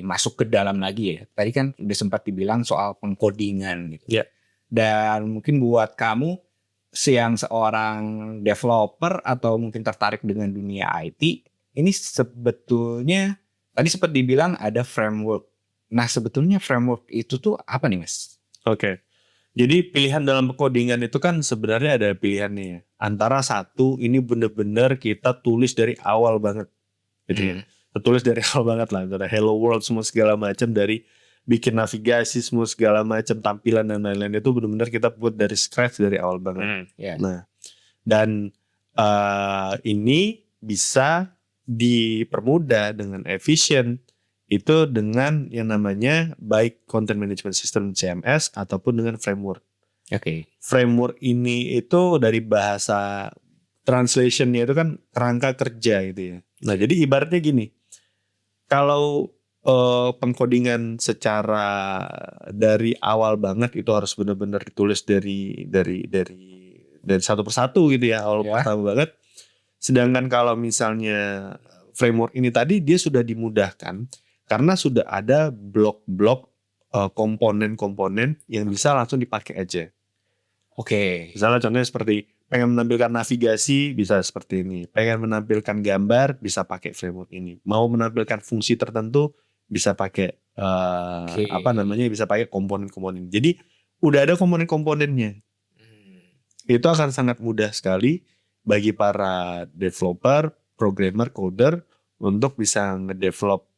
masuk ke dalam lagi ya. Tadi kan udah sempat dibilang soal pengkodingan gitu. Ya. Dan mungkin buat kamu yang seorang developer atau mungkin tertarik dengan dunia IT, ini sebetulnya tadi sempat dibilang ada framework. Nah, sebetulnya framework itu tuh apa nih Mas? Oke. Jadi pilihan dalam codingan itu kan sebenarnya ada pilihannya ya. Antara satu, ini bener-bener kita tulis dari awal banget. Gitu ya. Kita tulis dari awal banget lah. Ada hello world semua segala macam, dari bikin navigasi semua segala macam, tampilan dan lain-lain itu benar-benar kita buat dari scratch dari awal banget. Nah, dan ini bisa dipermudah dengan efisien itu dengan yang namanya baik content management system CMS ataupun dengan framework. Oke. Framework ini itu dari bahasa translationnya itu kan kerangka kerja gitu ya. Nah, jadi ibaratnya gini, kalau pengkodingan secara dari awal banget itu harus benar-benar ditulis dari satu persatu gitu ya, awal pertama banget. Sedangkan kalau misalnya framework ini tadi dia sudah dimudahkan karena sudah ada blok-blok komponen-komponen yang bisa langsung dipakai aja. Oke. Misalnya contohnya seperti pengen menampilkan navigasi bisa seperti ini, pengen menampilkan gambar bisa pakai framework ini, mau menampilkan fungsi tertentu bisa pakai bisa pakai komponen-komponen. Jadi udah ada komponen-komponennya. Itu akan sangat mudah sekali bagi para developer, programmer, coder untuk bisa ngedevelop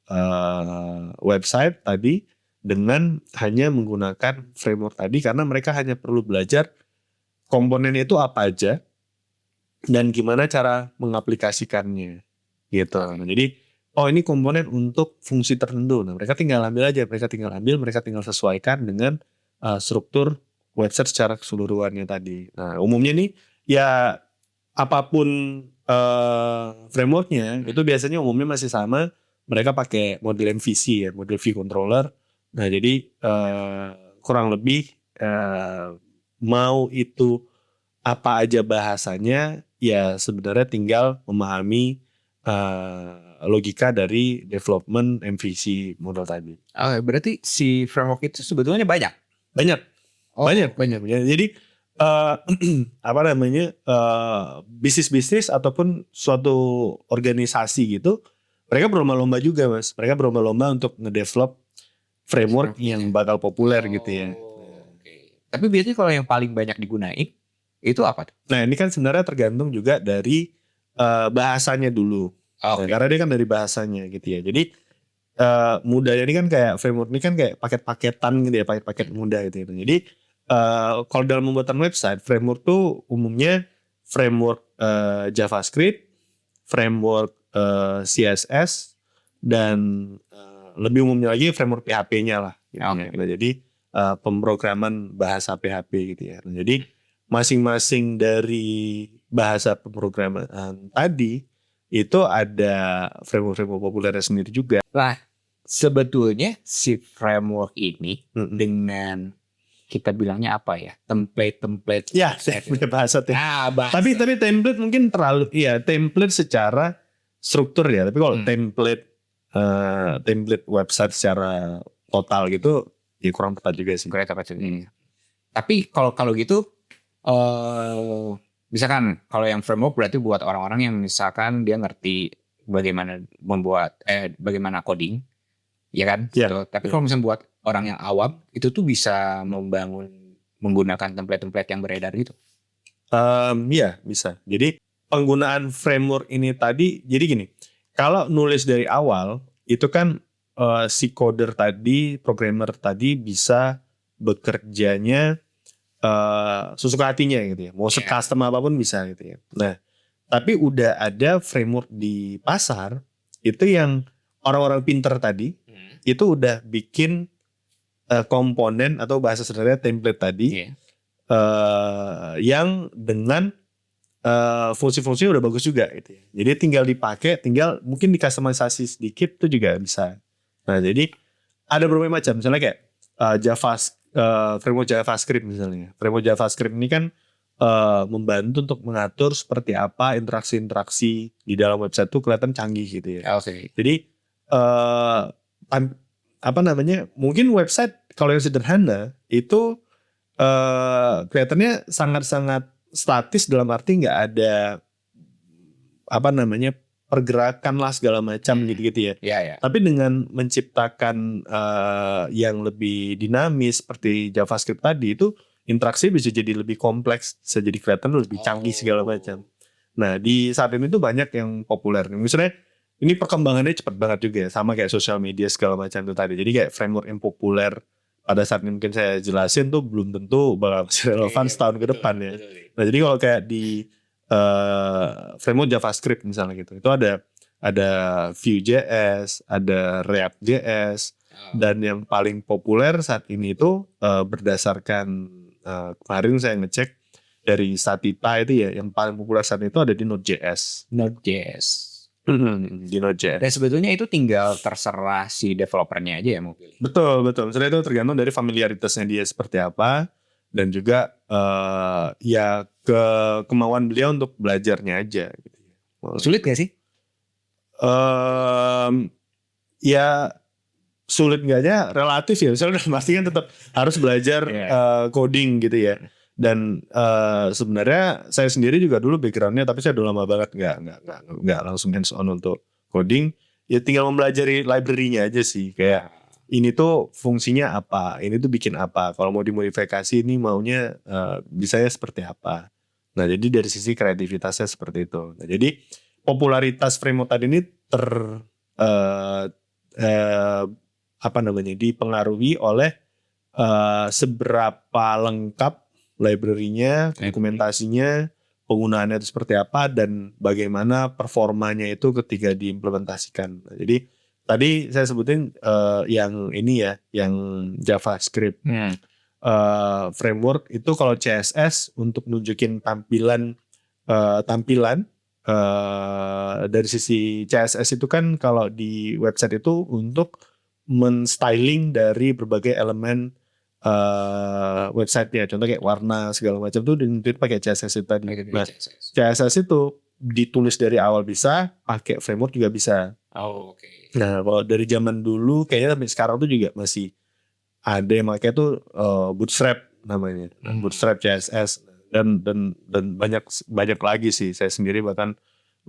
website tadi dengan hanya menggunakan framework tadi, karena mereka hanya perlu belajar komponen itu apa aja dan gimana cara mengaplikasikannya gitu. Nah, jadi ini komponen untuk fungsi tertentu. Nah, mereka tinggal ambil aja, mereka tinggal sesuaikan dengan struktur website secara keseluruhannya tadi. Nah, umumnya nih ya apapun frameworknya itu biasanya umumnya masih sama. Mereka pakai model MVC ya, model view controller. Nah, jadi kurang lebih mau itu apa aja bahasanya, ya sebenarnya tinggal memahami logika dari development MVC model tadi. Oke, berarti si framework itu sebetulnya banyak. Banyak. Jadi bisnis-bisnis ataupun suatu organisasi gitu, mereka berlomba-lomba juga Mas. Mereka berlomba-lomba untuk ngedevelop framework yang bakal populer gitu ya. Okay. Tapi biasanya kalau yang paling banyak digunain itu apa tuh? Nah, ini kan sebenarnya tergantung juga dari bahasanya dulu. Nah, karena dia kan dari bahasanya gitu ya. Jadi mudahnya ini kan kayak framework ini kan kayak paket-paketan gitu ya, paket-paket mudah gitu. Jadi kalau dalam pembuatan website, framework tuh umumnya framework JavaScript, framework CSS, dan lebih umumnya lagi framework PHP-nya lah. Gitu ya. Nah, jadi pemrograman bahasa PHP gitu ya. Nah, jadi masing-masing dari bahasa pemrograman tadi itu ada framework-framework populernya sendiri juga. Nah, sebetulnya si framework ini dengan kita bilangnya apa ya? Template. Ya, saya punya bahasa teh. bahasa. Tapi template mungkin terlalu, template secara struktur ya. Tapi kalau template website secara total gitu, ya kurang tepat juga sih. Tapi kalau gitu, misalkan kalau yang framework berarti buat orang-orang yang misalkan dia ngerti bagaimana bagaimana coding, ya kan? Ya. Gitu. Tapi kalau misalnya buat orang yang awam, itu tuh bisa menggunakan template-template yang beredar gitu. Ya bisa. Jadi penggunaan framework ini tadi, jadi gini, kalau nulis dari awal itu kan si coder tadi, programmer tadi bisa bekerjanya sesuka hatinya gitu ya. Mau se-custom apapun bisa gitu ya. Nah, tapi udah ada framework di pasar itu yang orang-orang pinter tadi itu udah bikin komponen atau bahasa sederhana template tadi yang dengan fungsi-fungsi udah bagus juga gitu ya. Jadi tinggal dipakai, tinggal mungkin dikustomisasi sedikit itu juga bisa. Nah, jadi ada berbagai macam. Misalnya kayak framework JavaScript misalnya. Framework JavaScript ini kan membantu untuk mengatur seperti apa interaksi-interaksi di dalam website itu kelihatan canggih gitu ya. Jadi mungkin website kalau yang sederhana itu kelihatannya sangat-sangat statis dalam arti nggak ada pergerakan lah segala macam gitu ya. Tapi dengan menciptakan yang lebih dinamis seperti JavaScript tadi itu interaksi bisa jadi lebih kompleks, bisa jadi kelihatan lebih canggih segala macam. Nah di saat ini tuh banyak yang populer. Misalnya ini perkembangannya cepat banget juga ya, sama kayak sosial media segala macam itu tadi. Jadi kayak framework yang populer pada saat ini mungkin saya jelasin tuh belum tentu bakal masih relevan setahun ke depan ya. Nah jadi kalau kayak di framework JavaScript misalnya gitu, itu ada Vue.js, ada React.js, dan yang paling populer saat ini itu berdasarkan kemarin saya ngecek dari Statista itu ya, yang paling populer saat itu ada di Node.js. Di Node.js. Dan sebetulnya itu tinggal terserah si developernya aja ya mau pilih. Betul. Misalnya itu tergantung dari familiaritasnya dia seperti apa dan juga kemauan beliau untuk belajarnya aja. Gitu. Sulit gak sih? Ya sulit enggaknya relatif ya. Misalnya udah pasti kan tetap harus belajar coding gitu ya. Dan sebenarnya saya sendiri juga dulu backgroundnya, tapi saya udah lama banget nggak langsung hands on untuk coding. Ya tinggal mempelajari library-nya aja sih. Kayak ini tuh fungsinya apa, ini tuh bikin apa. Kalau mau dimodifikasi ini maunya bisanya seperti apa. Nah jadi dari sisi kreativitasnya seperti itu. Nah jadi popularitas framework tadi ini dipengaruhi oleh seberapa lengkap library-nya, dokumentasinya, penggunaannya itu seperti apa, dan bagaimana performanya itu ketika diimplementasikan. Nah, jadi tadi saya sebutin yang ini ya, yang JavaScript. Framework itu kalau CSS untuk nunjukin tampilan dari sisi CSS itu kan kalau di website itu untuk men-styling dari berbagai elemen website-nya. Contoh kayak warna segala macam tuh ditentuin pakai CSS itu tadi. Nah, CSS itu ditulis dari awal bisa, pakai framework juga bisa. Nah, kalau dari zaman dulu kayaknya sampai sekarang tuh juga masih ada yang pakai tuh Bootstrap namanya. Bootstrap CSS dan banyak lagi sih. Saya sendiri bahkan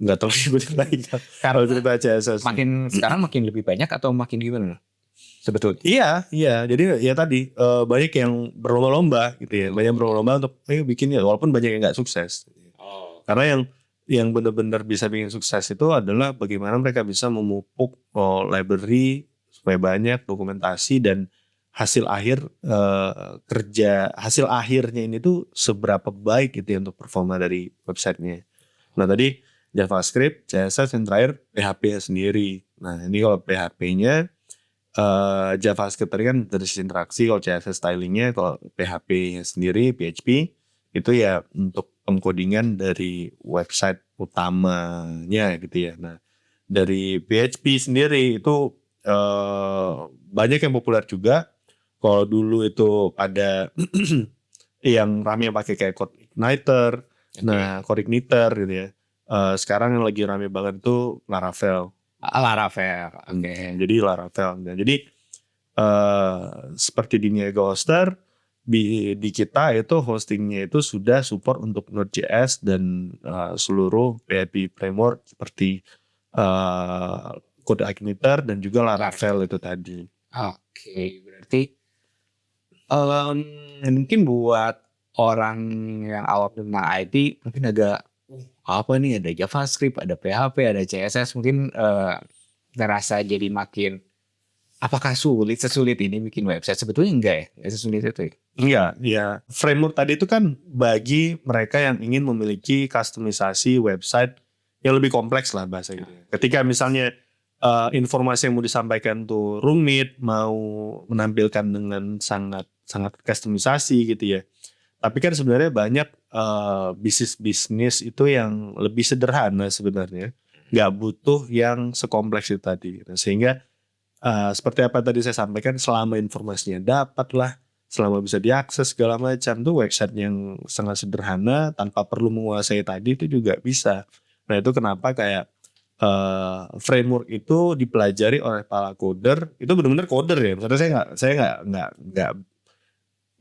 nggak terlalu ikutin lagi kalau cerita CSS. Makin sekarang makin lebih banyak atau makin gimana? Sebetulnya. Iya. Jadi ya tadi banyak yang berlomba-lomba gitu ya. Banyak berlomba-lomba untuk bikinnya, walaupun banyak yang nggak sukses. Karena yang benar-benar bisa bikin sukses itu adalah bagaimana mereka bisa memupuk library supaya banyak dokumentasi dan hasil akhirnya ini tuh seberapa baik gitu ya untuk performa dari websitenya. Nah tadi JavaScript, CSS, dan terakhir PHP sendiri. Nah ini kalau PHP-nya JavaScript tadi kan dari sisi interaksi, kalau CSS stylingnya, kalau PHP sendiri, PHP itu ya untuk pengkodingan dari website utamanya gitu ya. Nah dari PHP sendiri itu banyak yang populer juga. Kalau dulu itu ada yang rame pakai kayak CodeIgniter, CodeIgniter gitu ya. Sekarang yang lagi rame banget itu Laravel. Laravel. Oke. Jadi Laravel. Nah, jadi seperti di Niaga Hoster, di kita itu hostingnya itu sudah support untuk Node.js dan seluruh PHP framework seperti CodeIgniter dan juga Laravel itu tadi. Oke, berarti mungkin buat orang yang awam tentang IT mungkin agak apa nih, ada JavaScript, ada PHP, ada CSS, mungkin terasa jadi makin apakah sesulit ini bikin website? Sebetulnya enggak ya, nggak sesulit itu ya. Enggak, ya framework tadi itu kan bagi mereka yang ingin memiliki kustomisasi website yang lebih kompleks lah bahasa gitu. Ketika misalnya informasi yang mau disampaikan tuh rumit, mau menampilkan dengan sangat kustomisasi gitu ya. Tapi kan sebenarnya banyak bisnis itu yang lebih sederhana sebenarnya, nggak butuh yang sekompleks itu tadi. Nah, sehingga seperti apa tadi saya sampaikan, selama informasinya dapat lah, selama bisa diakses segala macam, tuh website yang sangat sederhana tanpa perlu menguasai tadi itu juga bisa. Nah itu kenapa kayak framework itu dipelajari oleh para coder, itu benar-benar coder ya. Maksudnya saya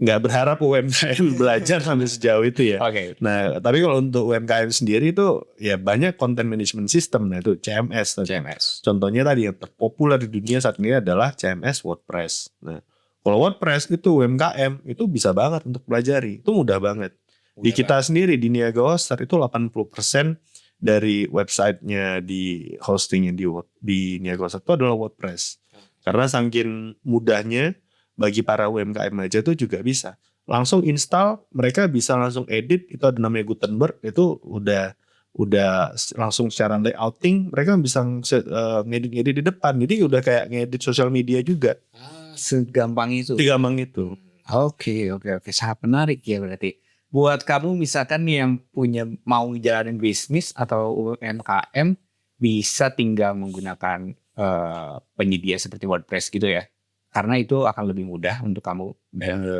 nggak berharap UMKM belajar sampai sejauh itu ya. Oke. Nah tapi kalau untuk UMKM sendiri itu ya banyak content management system, nah itu CMS. CMS. Contohnya tadi yang terpopuler di dunia saat ini adalah CMS WordPress. Nah kalau WordPress itu UMKM itu bisa banget untuk pelajari, itu mudah banget. Di kita sendiri di Niaga Hoster itu 80% dari websitenya di hostingnya di Niaga Hoster itu adalah WordPress. Karena saking mudahnya bagi para UMKM aja tuh juga bisa langsung install, mereka bisa langsung edit, itu ada namanya Gutenberg, itu udah langsung secara layouting mereka bisa ngedit di depan, jadi udah kayak ngedit sosial media juga. Segampang itu. Segampang itu. Oke, sangat menarik ya berarti. Buat kamu misalkan yang punya mau jalanin bisnis atau UMKM, bisa tinggal menggunakan penyedia seperti WordPress gitu ya. Karena itu akan lebih mudah untuk kamu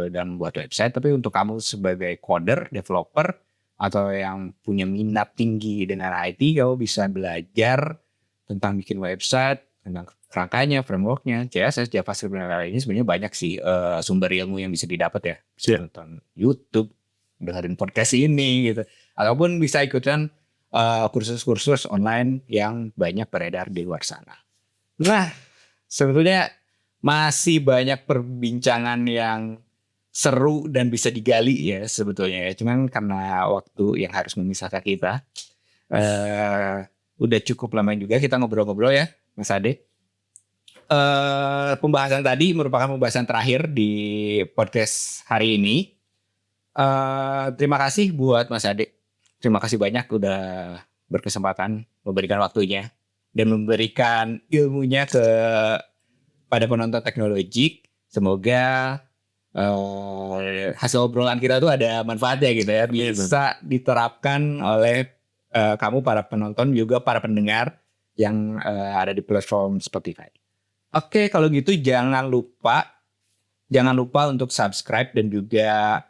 dalam membuat website. Tapi untuk kamu sebagai coder, developer, atau yang punya minat tinggi dengan IT, kamu bisa belajar tentang bikin website, tentang kerangkanya, frameworknya, CSS, JavaScript, dan lain-lainnya. Sebenarnya banyak sih sumber ilmu yang bisa didapat ya. Bisa nonton YouTube, dengerin podcast ini gitu, ataupun bisa ikutan kursus-kursus online yang banyak beredar di luar sana. Nah, sebetulnya masih banyak perbincangan yang seru dan bisa digali ya sebetulnya ya. Cuman karena waktu yang harus memisahkan kita, udah cukup lama juga kita ngobrol-ngobrol ya, Mas Ade. Pembahasan tadi merupakan pembahasan terakhir di podcast hari ini. Terima kasih buat Mas Ade. Terima kasih banyak udah berkesempatan memberikan waktunya dan memberikan ilmunya pada penonton teknologi. Semoga hasil obrolan kita tuh ada manfaatnya gitu ya, bisa diterapkan oleh kamu para penonton juga para pendengar yang ada di platform Spotify. Oke, kalau gitu jangan lupa untuk subscribe dan juga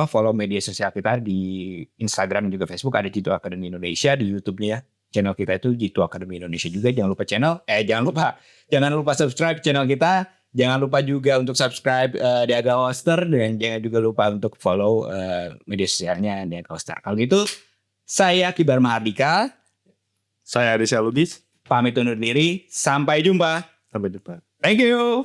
follow media sosial kita di Instagram dan juga Facebook, ada Jitu Academy Indonesia. Di YouTube-nya channel kita itu Jitu Academy Indonesia juga. Jangan lupa subscribe channel kita. Jangan lupa juga untuk subscribe Niaga Hoster, dan jangan juga lupa untuk follow media sosialnya Niaga Hoster. Kalau gitu, saya Kibar Mahardika. Saya Adesya Lubis. Pamit undur diri. Sampai jumpa. Sampai jumpa. Thank you.